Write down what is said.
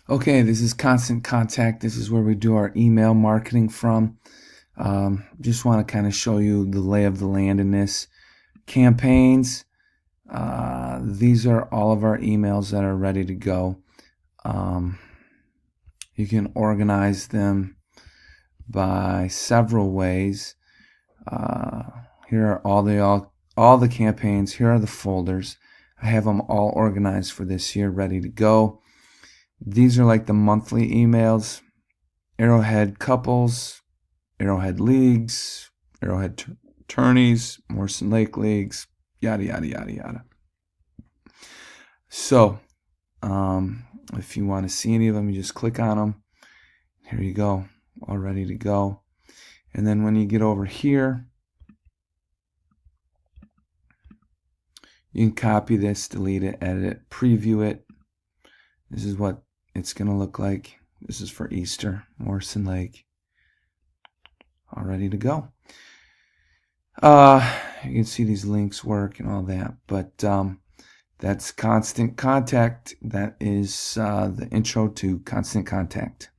Okay, this is Constant Contact. This is where we do our email marketing from. Just want to kind of show you the lay of the land in this. Campaigns. These are all of our emails that are ready to go. Um, you can organize them by several ways. Uh, Here are all the campaigns. Here are the folders. I have them all organized for this year, ready to go. These are like the monthly emails. Arrowhead couples, Arrowhead leagues, Arrowhead tourneys, Morrison Lake leagues, yada yada yada yada. So, if you want to see any of them, you just click on them. Here you go, all ready to go. And then when you get over here, you can copy this, delete it, edit it, preview it. This is what it's going to look like. This is for Easter, Morrison Lake. All ready to go. You can see these links work and all that, but that's Constant Contact. That is the intro to Constant Contact.